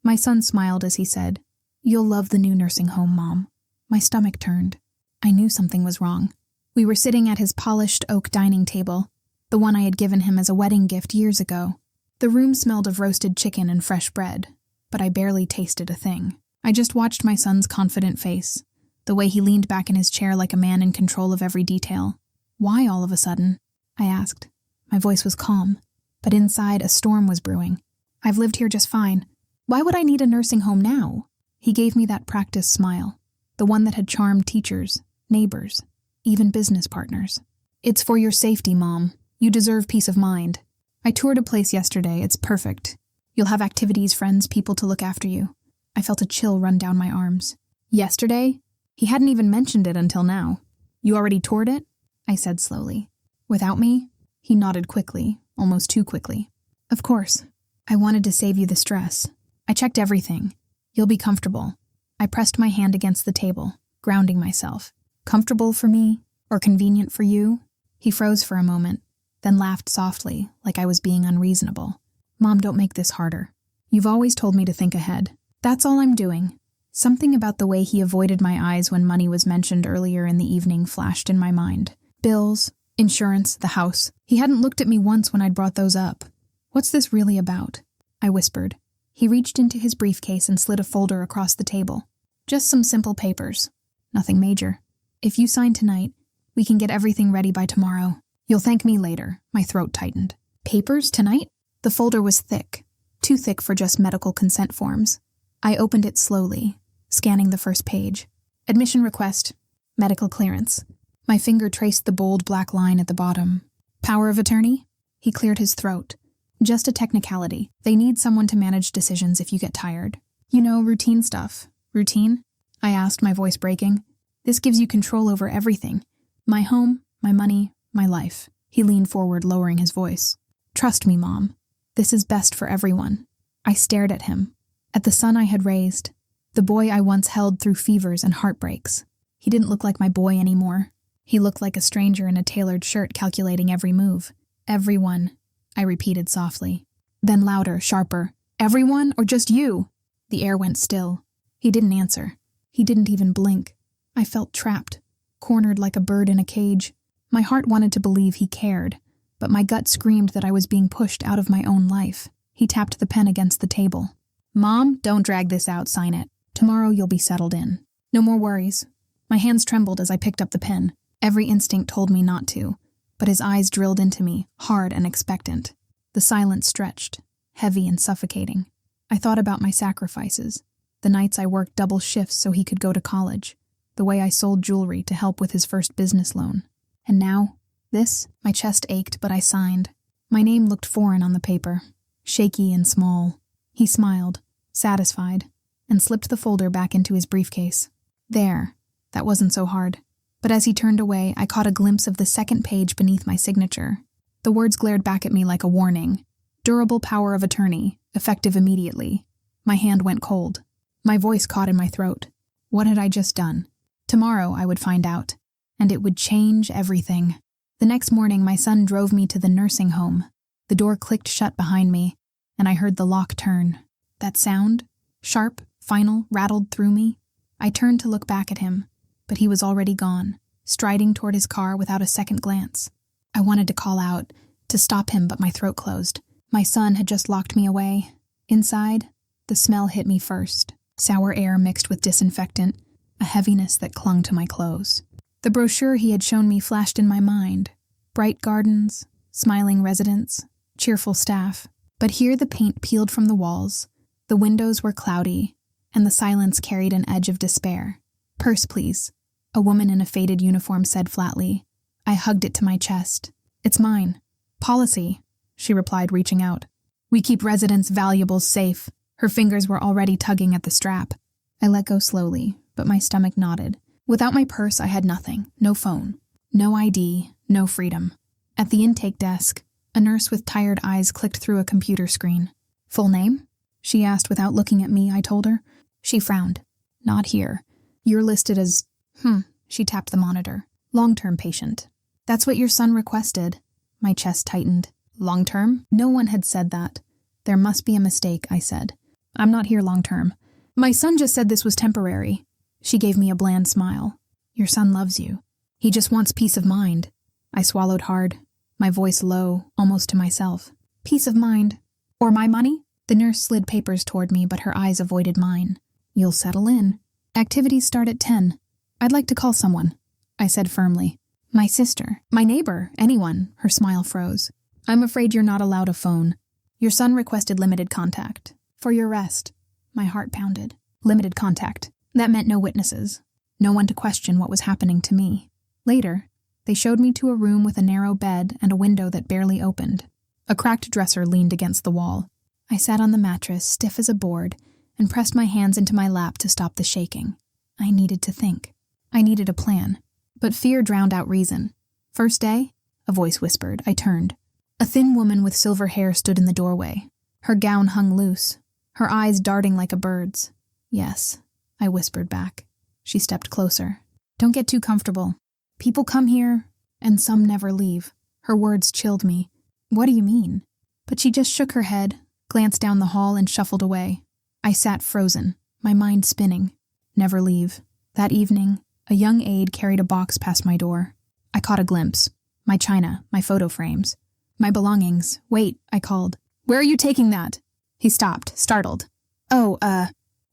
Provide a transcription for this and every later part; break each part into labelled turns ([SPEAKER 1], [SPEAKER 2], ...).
[SPEAKER 1] My son smiled as he said, "You'll love the new nursing home, Mom." My stomach turned. I knew something was wrong. We were sitting at his polished oak dining table, the one I had given him as a wedding gift years ago. The room smelled of roasted chicken and fresh bread, but I barely tasted a thing. I just watched my son's confident face, the way he leaned back in his chair like a man in control of every detail. "Why all of a sudden?" I asked. My voice was calm, but inside a storm was brewing. "I've lived here just fine. Why would I need a nursing home now?" He gave me that practiced smile, the one that had charmed teachers, neighbors, even business partners. "It's for your safety, Mom. You deserve peace of mind. I toured a place yesterday. It's perfect. You'll have activities, friends, people to look after you." I felt a chill run down my arms. "Yesterday?" He hadn't even mentioned it until now. "You already toured it?" I said slowly. "Without me?" He nodded quickly, almost too quickly. "Of course. I wanted to save you the stress. I checked everything. You'll be comfortable." I pressed my hand against the table, grounding myself. "Comfortable for me? Or convenient for you?" He froze for a moment, then laughed softly, like I was being unreasonable. "Mom, don't make this harder. You've always told me to think ahead. That's all I'm doing." Something about the way he avoided my eyes when money was mentioned earlier in the evening flashed in my mind. Bills, insurance, the house. He hadn't looked at me once when I'd brought those up. "What's this really about?" I whispered. He reached into his briefcase and slid a folder across the table. "Just some simple papers. Nothing major. If you sign tonight, we can get everything ready by tomorrow. You'll thank me later." My throat tightened. "Papers tonight?" The folder was thick, too thick for just medical consent forms. I opened it slowly, scanning the first page. "Admission request. Medical clearance." My finger traced the bold black line at the bottom. "Power of attorney?" He cleared his throat. "Just a technicality. They need someone to manage decisions if you get tired. You know, routine stuff." "Routine?" I asked, my voice breaking. "This gives you control over everything. My home, my money, my life." He leaned forward, lowering his voice. "Trust me, Mom. This is best for everyone." I stared at him, at the son I had raised, the boy I once held through fevers and heartbreaks. He didn't look like my boy anymore. He looked like a stranger in a tailored shirt calculating every move. "Everyone," I repeated softly. Then louder, sharper. "Everyone, or just you?" The air went still. He didn't answer. He didn't even blink. I felt trapped, cornered like a bird in a cage. My heart wanted to believe he cared, but my gut screamed that I was being pushed out of my own life. He tapped the pen against the table. "Mom, don't drag this out, sign it. Tomorrow you'll be settled in. No more worries." My hands trembled as I picked up the pen. Every instinct told me not to, but his eyes drilled into me, hard and expectant. The silence stretched, heavy and suffocating. I thought about my sacrifices, the nights I worked double shifts so he could go to college, the way I sold jewelry to help with his first business loan. And now, this? My chest ached, but I signed. My name looked foreign on the paper, shaky and small. He smiled, satisfied, and slipped the folder back into his briefcase. There, that wasn't so hard. But as he turned away, I caught a glimpse of the second page beneath my signature. The words glared back at me like a warning. "Durable power of attorney, effective immediately." My hand went cold. My voice caught in my throat. What had I just done? Tomorrow I would find out, and it would change everything. The next morning, my son drove me to the nursing home. The door clicked shut behind me, and I heard the lock turn. That sound, sharp, final, rattled through me. I turned to look back at him, but he was already gone, striding toward his car without a second glance. I wanted to call out, to stop him, but my throat closed. My son had just locked me away. Inside, the smell hit me first. Sour air mixed with disinfectant, a heaviness that clung to my clothes. The brochure he had shown me flashed in my mind. Bright gardens, smiling residents, cheerful staff. But here the paint peeled from the walls, the windows were cloudy, and the silence carried an edge of despair. "Purse, please," a woman in a faded uniform said flatly. I hugged it to my chest. "It's mine." "Policy," she replied, reaching out. "We keep residents' valuables safe." Her fingers were already tugging at the strap. I let go slowly, but my stomach knotted. Without my purse, I had nothing. No phone. No ID. No freedom. At the intake desk, a nurse with tired eyes clicked through a computer screen. "Full name?" she asked without looking at me, I told her. She frowned. "Not here. You're listed as..." She tapped the monitor. "Long-term patient." "That's what your son requested." My chest tightened. "Long-term?" No one had said that. "There must be a mistake," I said. I'm not here long term. My son just said this was temporary. She gave me a bland smile. Your son loves you. He just wants peace of mind. I swallowed hard, my voice low, almost to myself. Peace of mind. Or my money? The nurse slid papers toward me, but her eyes avoided mine. You'll settle in. Activities start at 10. I'd like to call someone, I said firmly. My sister, my neighbor, anyone. Her smile froze. I'm afraid you're not allowed a phone. Your son requested limited contact. For your rest. My heart pounded. Limited contact. That meant no witnesses. No one to question what was happening to me. Later, they showed me to a room with a narrow bed and a window that barely opened. A cracked dresser leaned against the wall. I sat on the mattress, stiff as a board, and pressed my hands into my lap to stop the shaking. I needed to think. I needed a plan. But fear drowned out reason. First day? A voice whispered. I turned. A thin woman with silver hair stood in the doorway. Her gown hung loose, her eyes darting like a bird's. Yes, I whispered back. She stepped closer. Don't get too comfortable. People come here, and some never leave. Her words chilled me. What do you mean? But she just shook her head, glanced down the hall, and shuffled away. I sat frozen, my mind spinning. Never leave. That evening, a young aide carried a box past my door. I caught a glimpse. My china, my photo frames. My belongings. Wait, I called. Where are you taking that? He stopped, startled. Oh,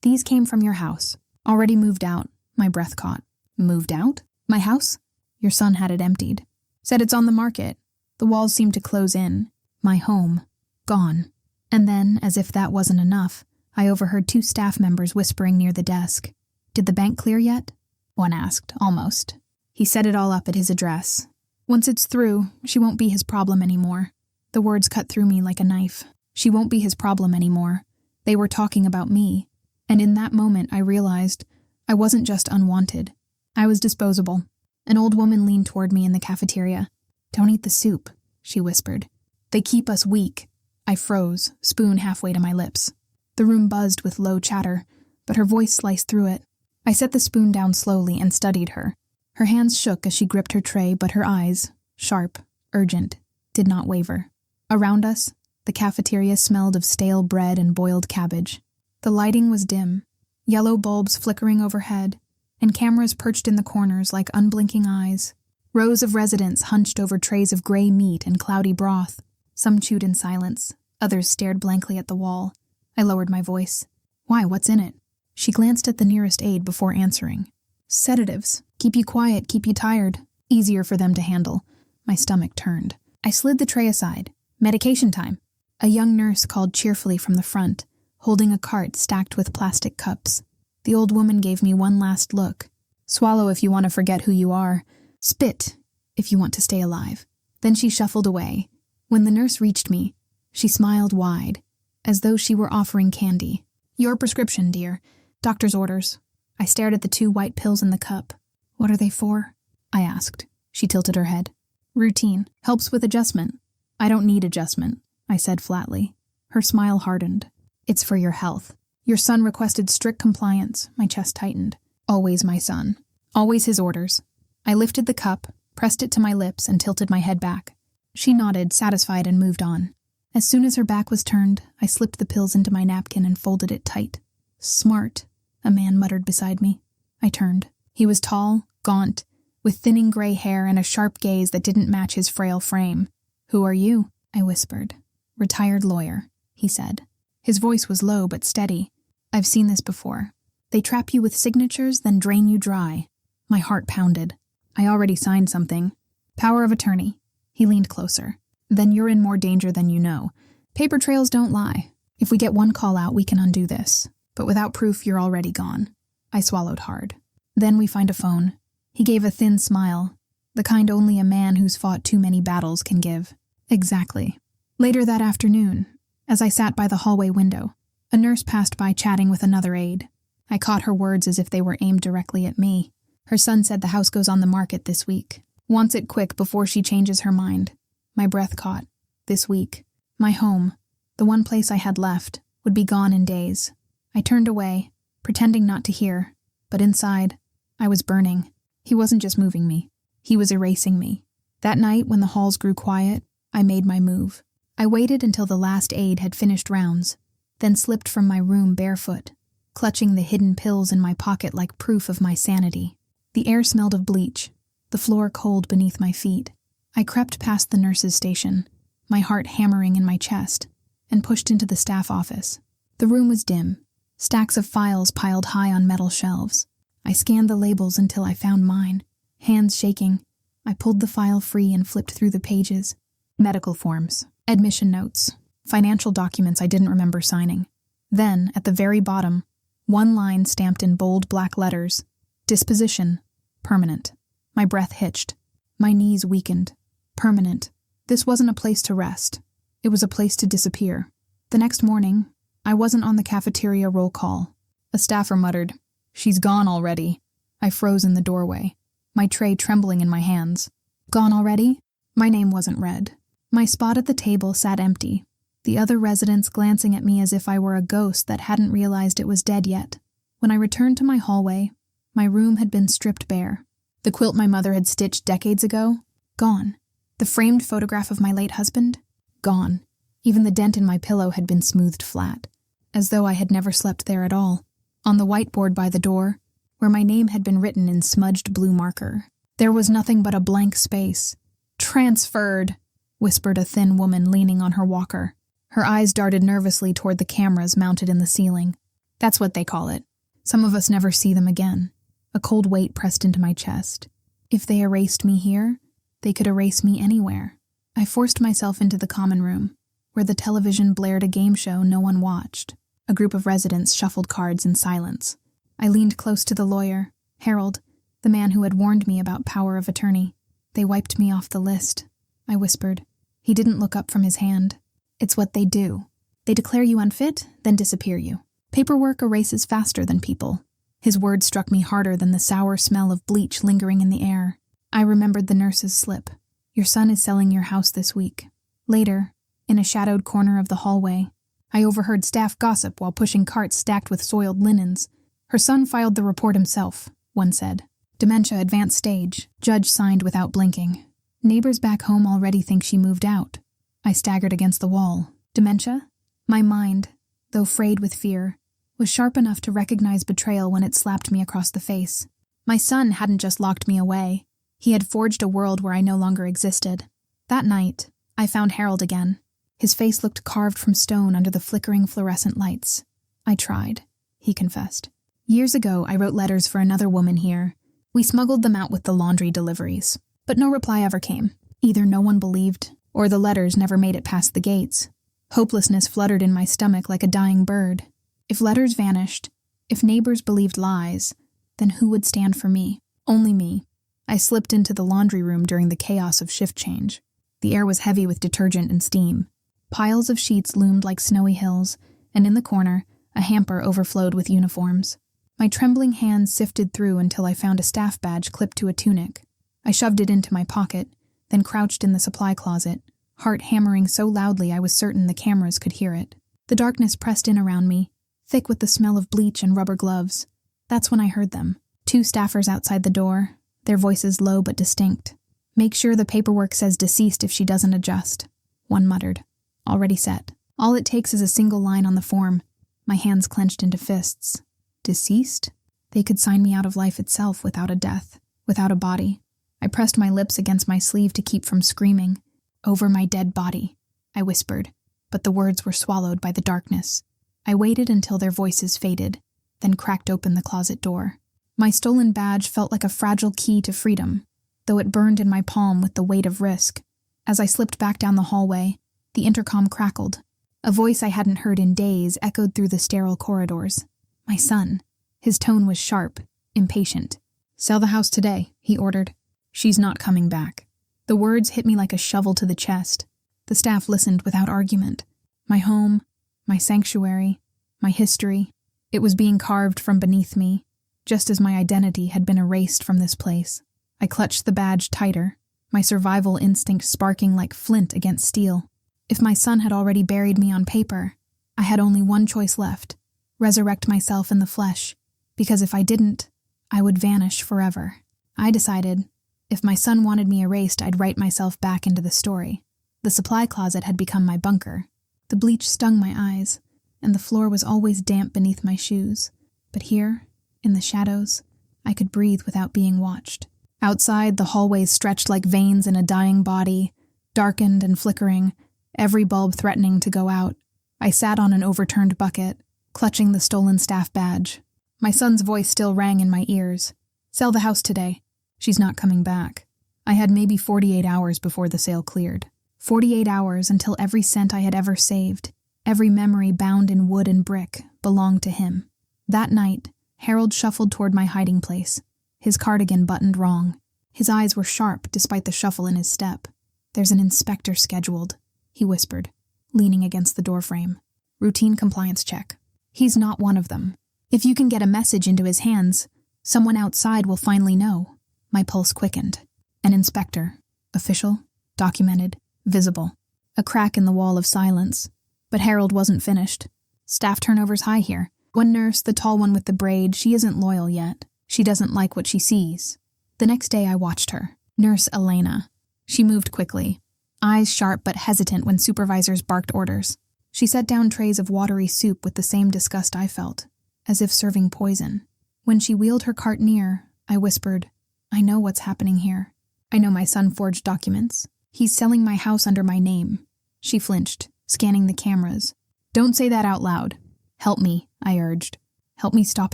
[SPEAKER 1] these came from your house. Already moved out. My breath caught. Moved out? My house? Your son had it emptied. Said it's on the market. The walls seemed to close in. My home. Gone. And then, as if that wasn't enough, I overheard 2 staff members whispering near the desk. Did the bank clear yet? One asked, almost. He set it all up at his address. Once it's through, she won't be his problem anymore. The words cut through me like a knife. She won't be his problem anymore. They were talking about me. And in that moment, I realized I wasn't just unwanted. I was disposable. An old woman leaned toward me in the cafeteria. Don't eat the soup, she whispered. They keep us weak. I froze, spoon halfway to my lips. The room buzzed with low chatter, but her voice sliced through it. I set the spoon down slowly and studied her. Her hands shook as she gripped her tray, but her eyes, sharp, urgent, did not waver. Around us, the cafeteria smelled of stale bread and boiled cabbage. The lighting was dim, yellow bulbs flickering overhead, and cameras perched in the corners like unblinking eyes. Rows of residents hunched over trays of gray meat and cloudy broth. Some chewed in silence, others stared blankly at the wall. I lowered my voice. Why, what's in it? She glanced at the nearest aide before answering. Sedatives. Keep you quiet, keep you tired. Easier for them to handle. My stomach turned. I slid the tray aside. Medication time. A young nurse called cheerfully from the front, holding a cart stacked with plastic cups. The old woman gave me one last look. Swallow if you want to forget who you are. Spit if you want to stay alive. Then she shuffled away. When the nurse reached me, she smiled wide, as though she were offering candy. Your prescription, dear. Doctor's orders. I stared at the 2 white pills in the cup. What are they for? I asked. She tilted her head. Routine. Helps with adjustment. I don't need adjustment, I said flatly. Her smile hardened. It's for your health. Your son requested strict compliance. My chest tightened. Always my son. Always his orders. I lifted the cup, pressed it to my lips, and tilted my head back. She nodded, satisfied, and moved on. As soon as her back was turned, I slipped the pills into my napkin and folded it tight. Smart, a man muttered beside me. I turned. He was tall, gaunt, with thinning gray hair and a sharp gaze that didn't match his frail frame. Who are you? I whispered. Retired lawyer, he said. His voice was low but steady. I've seen this before. They trap you with signatures, then drain you dry. My heart pounded. I already signed something. Power of attorney. He leaned closer. Then you're in more danger than you know. Paper trails don't lie. If we get one call out, we can undo this. But without proof, you're already gone. I swallowed hard. Then we find a phone. He gave a thin smile, the kind only a man who's fought too many battles can give. Exactly. Later that afternoon, as I sat by the hallway window, a nurse passed by chatting with another aide. I caught her words as if they were aimed directly at me. Her son said the house goes on the market this week. Wants it quick before she changes her mind. My breath caught. This week. My home, the one place I had left, would be gone in days. I turned away, pretending not to hear, but inside, I was burning. He wasn't just moving me. He was erasing me. That night, when the halls grew quiet, I made my move. I waited until the last aide had finished rounds. then slipped from my room barefoot, clutching the hidden pills in my pocket like proof of my sanity. The air smelled of bleach, the floor cold beneath my feet. I crept past the nurse's station, my heart hammering in my chest, and pushed into the staff office. The room was dim, stacks of files piled high on metal shelves. I scanned the labels until I found mine. Hands shaking, I pulled the file free and flipped through the pages. Medical forms, admission notes, financial documents I didn't remember signing. Then, at the very bottom, one line stamped in bold black letters: disposition, permanent. My breath hitched. My knees weakened. Permanent. This wasn't a place to rest. It was a place to disappear. The next morning, I wasn't on the cafeteria roll call. A staffer muttered, "She's gone already." I froze in the doorway, my tray trembling in my hands. Gone already? My name wasn't read. My spot at the table sat empty, the other residents glancing at me as if I were a ghost that hadn't realized it was dead yet. When I returned to my hallway, my room had been stripped bare. The quilt my mother had stitched decades ago? Gone. The framed photograph of my late husband? Gone. Even the dent in my pillow had been smoothed flat, as though I had never slept there at all. On the whiteboard by the door, where my name had been written in smudged blue marker, there was nothing but a blank space. "Transferred," whispered a thin woman leaning on her walker. Her eyes darted nervously toward the cameras mounted in the ceiling. That's what they call it. Some of us never see them again. A cold weight pressed into my chest. If they erased me here, they could erase me anywhere. I forced myself into the common room, where the television blared a game show no one watched. A group of residents shuffled cards in silence. I leaned close to the lawyer, Harold, the man who had warned me about power of attorney. "They wiped me off the list," I whispered. He didn't look up from his hand. "It's what they do. They declare you unfit, then disappear you. Paperwork erases faster than people." His words struck me harder than the sour smell of bleach lingering in the air. I remembered the nurse's slip. "Your son is selling your house this week." Later, in a shadowed corner of the hallway, I overheard staff gossip while pushing carts stacked with soiled linens. "Her son filed the report himself," one said. "Dementia advanced stage. Judge signed without blinking. Neighbors back home already think she moved out." I staggered against the wall. Dementia? My mind, though frayed with fear, was sharp enough to recognize betrayal when it slapped me across the face. My son hadn't just locked me away. He had forged a world where I no longer existed. That night, I found Harold again. His face looked carved from stone under the flickering fluorescent lights. "I tried," he confessed. "Years ago, I wrote letters for another woman here. We smuggled them out with the laundry deliveries. But no reply ever came. Either no one believed, or the letters never made it past the gates. Hopelessness fluttered in my stomach like a dying bird. If letters vanished, if neighbors believed lies, then who would stand for me? Only me. I slipped into the laundry room during the chaos of shift change. The air was heavy with detergent and steam. Piles of sheets loomed like snowy hills, and in the corner, a hamper overflowed with uniforms. My trembling hands sifted through until I found a staff badge clipped to a tunic. I shoved it into my pocket, then crouched in the supply closet, heart hammering so loudly I was certain the cameras could hear it. The darkness pressed in around me, thick with the smell of bleach and rubber gloves. That's when I heard them. 2 staffers outside the door, their voices low but distinct. "Make sure the paperwork says deceased if she doesn't adjust," one muttered. "Already set. All it takes is a single line on the form." My hands clenched into fists. Deceased? They could sign me out of life itself without a death, without a body. I pressed my lips against my sleeve to keep from screaming. "Over my dead body," I whispered, but the words were swallowed by the darkness. I waited until their voices faded, then cracked open the closet door. My stolen badge felt like a fragile key to freedom, though it burned in my palm with the weight of risk. As I slipped back down the hallway, the intercom crackled. A voice I hadn't heard in days echoed through the sterile corridors. My son. His tone was sharp, impatient. "Sell the house today," he ordered. "She's not coming back." The words hit me like a shovel to the chest. The staff listened without argument. My home, my sanctuary, my history. It was being carved from beneath me, just as my identity had been erased from this place. I clutched the badge tighter, my survival instinct sparking like flint against steel. If my son had already buried me on paper, I had only one choice left: resurrect myself in the flesh, because if I didn't, I would vanish forever. I decided, if my son wanted me erased, I'd write myself back into the story. The supply closet had become my bunker. The bleach stung my eyes, and the floor was always damp beneath my shoes. But here, in the shadows, I could breathe without being watched. Outside, the hallways stretched like veins in a dying body, darkened and flickering, every bulb threatening to go out. I sat on an overturned bucket, clutching the stolen staff badge. My son's voice still rang in my ears. "Sell the house today. She's not coming back." I had maybe 48 hours before the sale cleared. 48 hours until every cent I had ever saved, every memory bound in wood and brick, belonged to him. That night, Harold shuffled toward my hiding place, his cardigan buttoned wrong. His eyes were sharp despite the shuffle in his step. "There's an inspector scheduled," he whispered, leaning against the doorframe. "Routine compliance check. He's not one of them. If you can get a message into his hands, someone outside will finally know." My pulse quickened. An inspector. Official, documented, visible. A crack in the wall of silence. But Harold wasn't finished. Staff turnover's high here. One nurse, the tall one with the braid, she isn't loyal yet. She doesn't like what she sees. The next day I watched her. Nurse Elena. She moved quickly, eyes sharp but hesitant when supervisors barked orders. She set down trays of watery soup with the same disgust I felt, as if serving poison. When she wheeled her cart near, I whispered, "I know what's happening here. I know my son forged documents. He's selling my house under my name." She flinched, scanning the cameras. "Don't say that out loud." "Help me," I urged. "Help me stop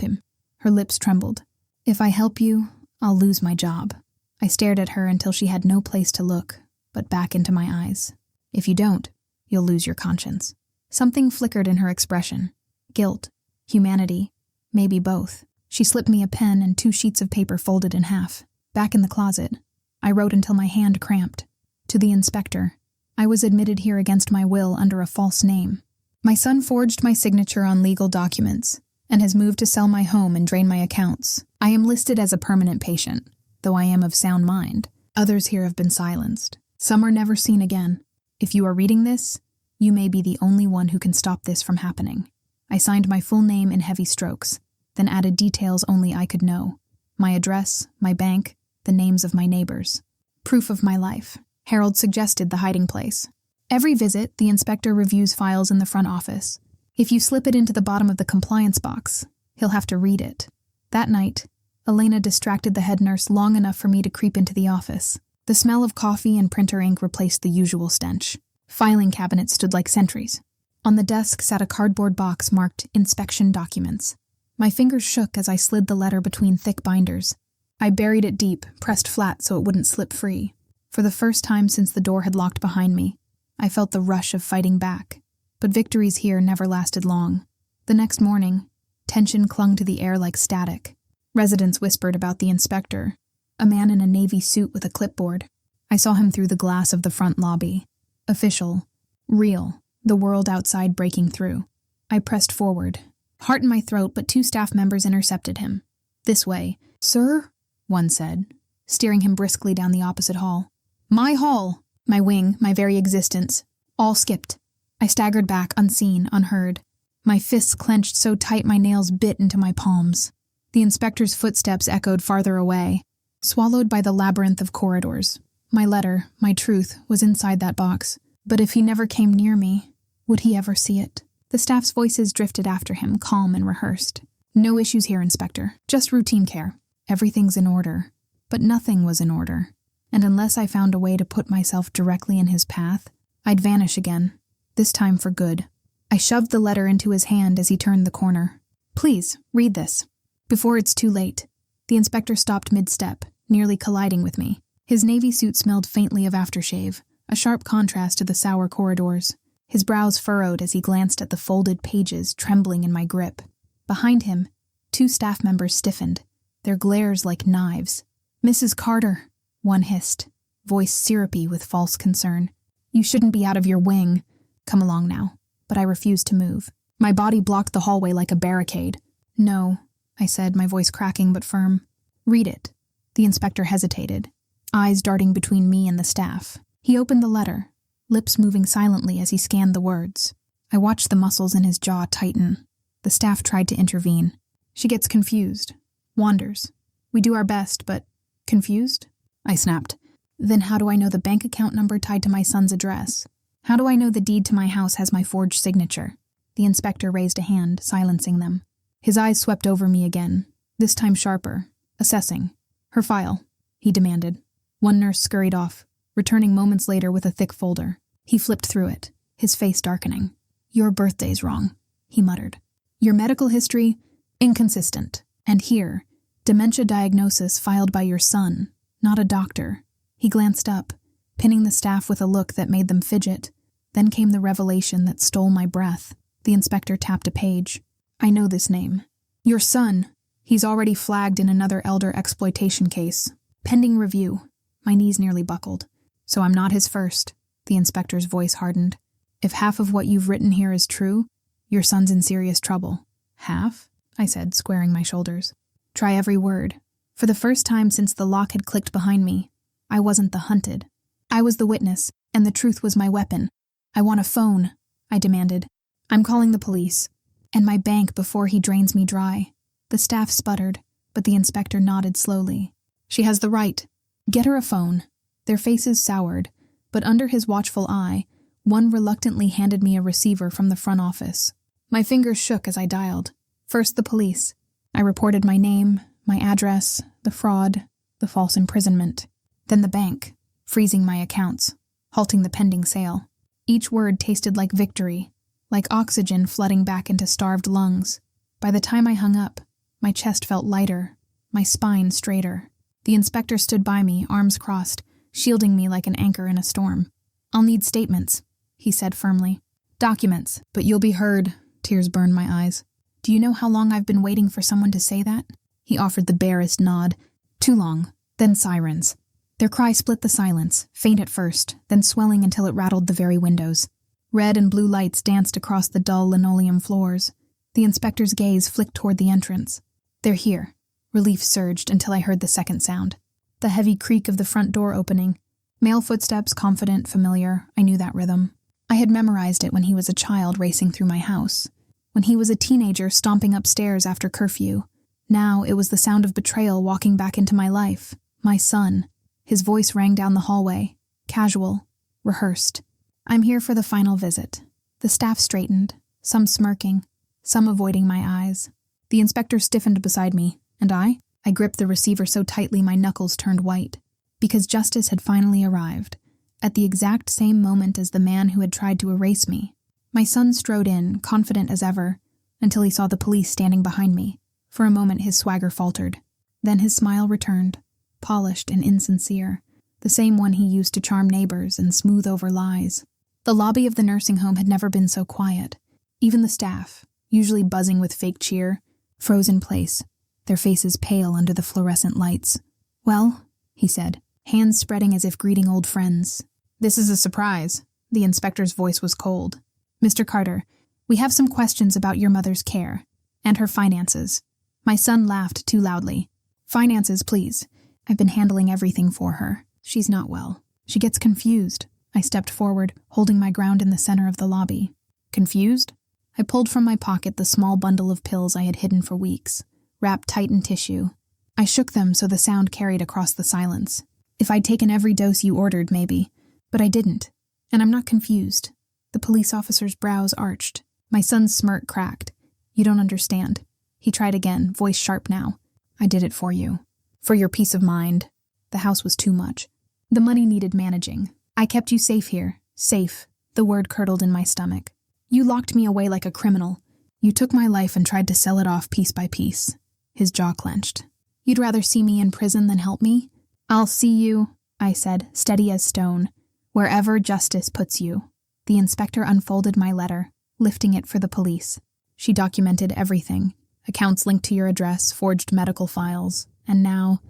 [SPEAKER 1] him." Her lips trembled. "If I help you, I'll lose my job." I stared at her until she had no place to look, but back into my eyes. "If you don't, you'll lose your conscience." Something flickered in her expression. Guilt, humanity, maybe both. She slipped me a pen and 2 sheets of paper folded in half. Back in the closet, I wrote until my hand cramped. To the inspector, I was admitted here against my will under a false name. My son forged my signature on legal documents and has moved to sell my home and drain my accounts. I am listed as a permanent patient, though I am of sound mind. Others here have been silenced. Some are never seen again. If you are reading this, you may be the only one who can stop this from happening. I signed my full name in heavy strokes, then added details only I could know. My address, my bank, the names of my neighbors. Proof of my life. Harold suggested the hiding place. Every visit, the inspector reviews files in the front office. If you slip it into the bottom of the compliance box, he'll have to read it. That night, Elena distracted the head nurse long enough for me to creep into the office. The smell of coffee and printer ink replaced the usual stench. Filing cabinets stood like sentries. On the desk sat a cardboard box marked Inspection Documents. My fingers shook as I slid the letter between thick binders. I buried it deep, pressed flat so it wouldn't slip free. For the first time since the door had locked behind me, I felt the rush of fighting back. But victories here never lasted long. The next morning, tension clung to the air like static. Residents whispered about the inspector, a man in a navy suit with a clipboard. I saw him through the glass of the front lobby. Official, real, the world outside breaking through. I pressed forward, heart in my throat, but 2 staff members intercepted him. "This way." "Sir?" one said, steering him briskly down the opposite hall. "My hall!" My wing, my very existence, all skipped. I staggered back, unseen, unheard. My fists clenched so tight my nails bit into my palms. The inspector's footsteps echoed farther away, swallowed by the labyrinth of corridors. My letter, my truth, was inside that box. But if he never came near me, would he ever see it? The staff's voices drifted after him, calm and rehearsed. "No issues here, Inspector. Just routine care. Everything's in order." But nothing was in order. And unless I found a way to put myself directly in his path, I'd vanish again, this time for good. I shoved the letter into his hand as he turned the corner. "Please, read this." Before it's too late. The inspector stopped mid-step, nearly colliding with me. His navy suit smelled faintly of aftershave, a sharp contrast to the sour corridors. His brows furrowed as he glanced at the folded pages trembling in my grip. Behind him, 2 staff members stiffened, their glares like knives. "Mrs. Carter," one hissed, voice syrupy with false concern. "You shouldn't be out of your wing. Come along now." But I refused to move. My body blocked the hallway like a barricade. "No," I said, my voice cracking but firm. "Read it." The inspector hesitated, eyes darting between me and the staff. He opened the letter, lips moving silently as he scanned the words. I watched the muscles in his jaw tighten. The staff tried to intervene. "She gets confused, wanders. We do our best, but confused?" I snapped. "Then how do I know the bank account number tied to my son's address? How do I know the deed to my house has my forged signature?" The The inspector raised a hand, silencing them. His eyes swept over me again, this time sharper, assessing. "Her file," he demanded. One nurse scurried off, returning moments later with a thick folder. He flipped through it, his face darkening. "Your birthday's wrong," he muttered. "Your medical history, inconsistent. And here, dementia diagnosis filed by your son, not a doctor." He glanced up, pinning the staff with a look that made them fidget. Then came the revelation that stole my breath. The inspector tapped a page. "I know this name. Your son. He's already flagged in another elder exploitation case. Pending review." My knees nearly buckled. "So I'm not his first." The inspector's voice hardened. "If half of what you've written here is true, your son's in serious trouble." "Half?" I said, squaring my shoulders. "Try every word." For the first time since the lock had clicked behind me, I wasn't the hunted. I was the witness, and the truth was my weapon. "I want a phone," I demanded. "I'm calling the police. And my bank before he drains me dry." The staff sputtered, but the inspector nodded slowly. "She has the right. Get her a phone." Their faces soured, but under his watchful eye, one reluctantly handed me a receiver from the front office. My fingers shook as I dialed. First the police. I reported my name, my address, the fraud, the false imprisonment. Then the bank, freezing my accounts, halting the pending sale. Each word tasted like victory, like oxygen flooding back into starved lungs. By the time I hung up, my chest felt lighter, my spine straighter. The inspector stood by me, arms crossed, shielding me like an anchor in a storm. "I'll need statements," he said firmly. "Documents, but you'll be heard." Tears burned my eyes. "Do you know how long I've been waiting for someone to say that?" He offered the barest nod. "Too long." Then sirens. Their cry split the silence, faint at first, then swelling until it rattled the very windows. Red and blue lights danced across the dull linoleum floors. The inspector's gaze flicked toward the entrance. "They're here." Relief surged until I heard the second sound. The heavy creak of the front door opening. Male footsteps, confident, familiar. I knew that rhythm. I had memorized it when he was a child racing through my house. When he was a teenager stomping upstairs after curfew. Now it was the sound of betrayal walking back into my life. My son. His voice rang down the hallway. Casual. Rehearsed. "I'm here for the final visit." The staff straightened, some smirking, some avoiding my eyes. The inspector stiffened beside me, and I gripped the receiver so tightly my knuckles turned white. Because justice had finally arrived, at the exact same moment as the man who had tried to erase me. My son strode in, confident as ever, until he saw the police standing behind me. For a moment his swagger faltered. Then his smile returned, polished and insincere, the same one he used to charm neighbors and smooth over lies. The lobby of the nursing home had never been so quiet. Even the staff, usually buzzing with fake cheer, froze in place, their faces pale under the fluorescent lights. "Well," he said, hands spreading as if greeting old friends. "This is a surprise." The inspector's voice was cold. "Mr. Carter, we have some questions about your mother's care, and her finances." My son laughed too loudly. "Finances, please. I've been handling everything for her. She's not well. She gets confused." I stepped forward, holding my ground in the center of the lobby. "Confused?" I pulled from my pocket the small bundle of pills I had hidden for weeks, wrapped tight in tissue. I shook them so the sound carried across the silence. "If I'd taken every dose you ordered, maybe. But I didn't. And I'm not confused." The police officer's brows arched. My son's smirk cracked. "You don't understand." He tried again, voice sharp now. "I did it for you. For your peace of mind." The house was too much. The money needed managing. "I kept you safe here. Safe." The word curdled in my stomach. "You locked me away like a criminal. You took my life and tried to sell it off piece by piece." His jaw clenched. "You'd rather see me in prison than help me?" "I'll see you," I said, steady as stone, "wherever justice puts you." The inspector unfolded my letter, lifting it for the police. She documented everything. Accounts linked to your address, forged medical files, and now,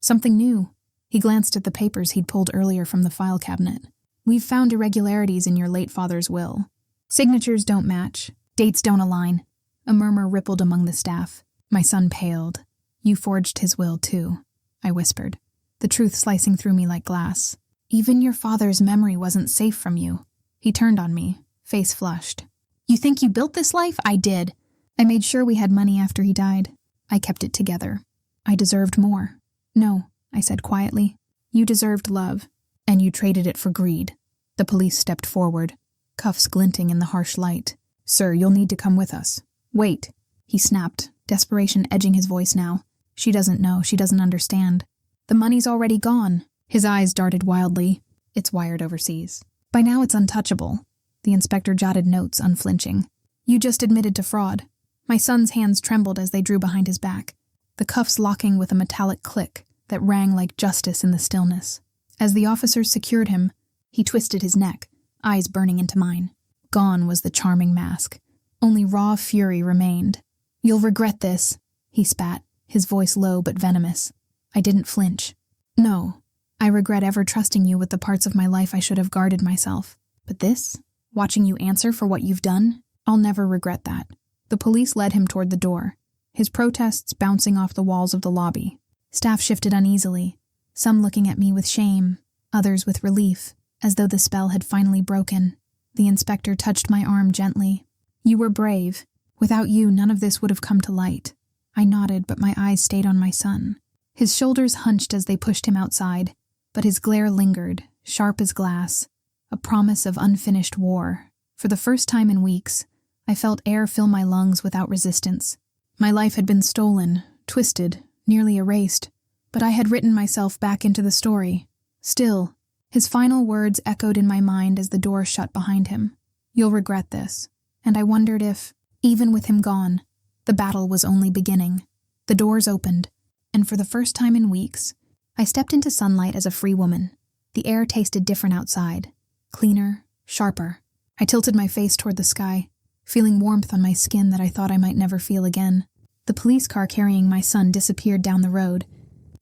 [SPEAKER 1] something new. He glanced at the papers he'd pulled earlier from the file cabinet. "We've found irregularities in your late father's will. Signatures don't match. Dates don't align." A murmur rippled among the staff. My son paled. "You forged his will, too," I whispered, the truth slicing through me like glass. "Even your father's memory wasn't safe from you." He turned on me, face flushed. "You think you built this life? I did. I made sure we had money after he died. I kept it together. I deserved more." "No," I said quietly. "You deserved love, and you traded it for greed." The police stepped forward, cuffs glinting in the harsh light. Sir, you'll need to come with us. Wait, he snapped, desperation edging his voice now. She doesn't know, she doesn't understand. The money's already gone. His eyes darted wildly. It's wired overseas. By now it's untouchable. The inspector jotted notes, unflinching. You just admitted to fraud. My son's hands trembled as they drew behind his back, the cuffs locking with a metallic click that rang like justice in the stillness. As the officers secured him, he twisted his neck, eyes burning into mine. Gone was the charming mask. Only raw fury remained. You'll regret this, he spat, his voice low but venomous. I didn't flinch. No, I regret ever trusting you with the parts of my life I should have guarded myself. But this, watching you answer for what you've done, I'll never regret that. The police led him toward the door, his protests bouncing off the walls of the lobby. Staff shifted uneasily, some looking at me with shame, others with relief, as though the spell had finally broken. The inspector touched my arm gently. You were brave. Without you, none of this would have come to light. I nodded, but my eyes stayed on my son. His shoulders hunched as they pushed him outside, but his glare lingered, sharp as glass, a promise of unfinished war. For the first time in weeks, I felt air fill my lungs without resistance. My life had been stolen, twisted, nearly erased, but I had written myself back into the story. Still, his final words echoed in my mind as the door shut behind him. You'll regret this. And I wondered if, even with him gone, the battle was only beginning. The doors opened, and for the first time in weeks, I stepped into sunlight as a free woman. The air tasted different outside, cleaner, sharper. I tilted my face toward the sky, feeling warmth on my skin that I thought I might never feel again. The police car carrying my son disappeared down the road,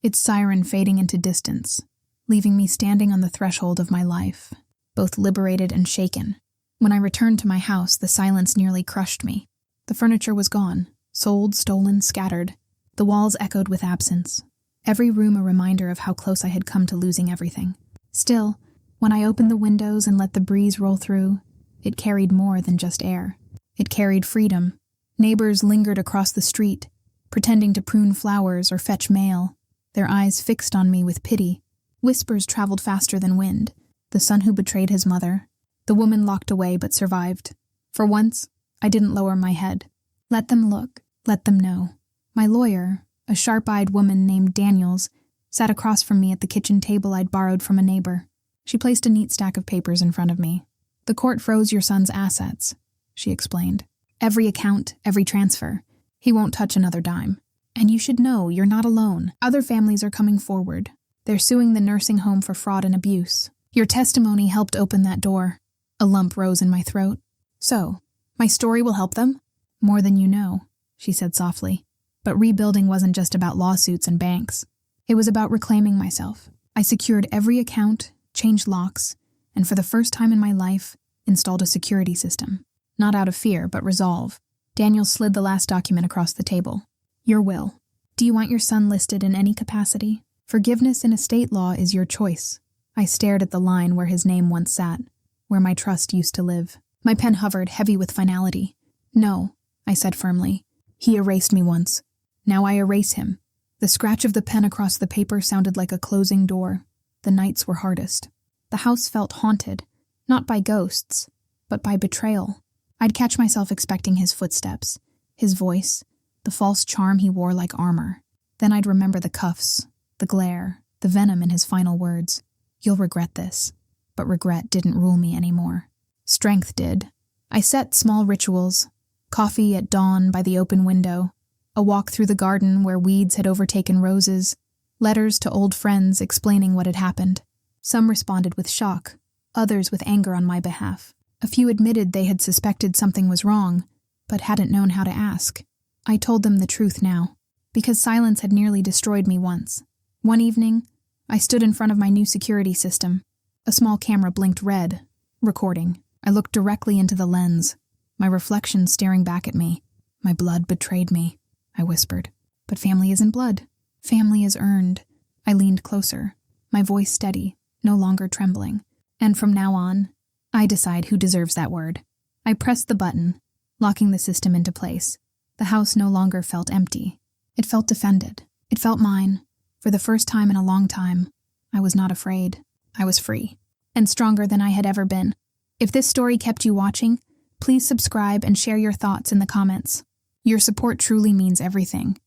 [SPEAKER 1] its siren fading into distance, leaving me standing on the threshold of my life, both liberated and shaken. When I returned to my house, the silence nearly crushed me. The furniture was gone, sold, stolen, scattered. The walls echoed with absence, every room a reminder of how close I had come to losing everything. Still, when I opened the windows and let the breeze roll through, it carried more than just air. It carried freedom. Neighbors lingered across the street, pretending to prune flowers or fetch mail, their eyes fixed on me with pity. Whispers traveled faster than wind. The son who betrayed his mother. The woman locked away but survived. For once, I didn't lower my head. Let them look. Let them know. My lawyer, a sharp-eyed woman named Daniels, sat across from me at the kitchen table I'd borrowed from a neighbor. She placed a neat stack of papers in front of me. The court froze your son's assets, she explained. Every account, every transfer. He won't touch another dime. And you should know you're not alone. Other families are coming forward. They're suing the nursing home for fraud and abuse. Your testimony helped open that door. A lump rose in my throat. So, my story will help them? More than you know, she said softly. But rebuilding wasn't just about lawsuits and banks. It was about reclaiming myself. I secured every account, changed locks, and for the first time in my life, installed a security system. Not out of fear, but resolve. Daniel slid the last document across the table. Your will. Do you want your son listed in any capacity? Forgiveness in estate law is your choice. I stared at the line where his name once sat, where my trust used to live. My pen hovered, heavy with finality. No, I said firmly. He erased me once. Now I erase him. The scratch of the pen across the paper sounded like a closing door. The nights were hardest. The house felt haunted, not by ghosts, but by betrayal. I'd catch myself expecting his footsteps, his voice, the false charm he wore like armor. Then I'd remember the cuffs, the glare, the venom in his final words. You'll regret this. But regret didn't rule me anymore. Strength did. I set small rituals, coffee at dawn by the open window, a walk through the garden where weeds had overtaken roses, letters to old friends explaining what had happened. Some responded with shock, others with anger on my behalf. A few admitted they had suspected something was wrong, but hadn't known how to ask. I told them the truth now, because silence had nearly destroyed me once. One evening, I stood in front of my new security system. A small camera blinked red, recording. I looked directly into the lens, my reflection staring back at me. My blood betrayed me, I whispered. But family isn't blood. Family is earned. I leaned closer, my voice steady, no longer trembling. And from now on, I decide who deserves that word. I pressed the button, locking the system into place. The house no longer felt empty. It felt defended. It felt mine. For the first time in a long time, I was not afraid. I was free, and stronger than I had ever been. If this story kept you watching, Please subscribe and share your thoughts in the comments. Your support truly means everything.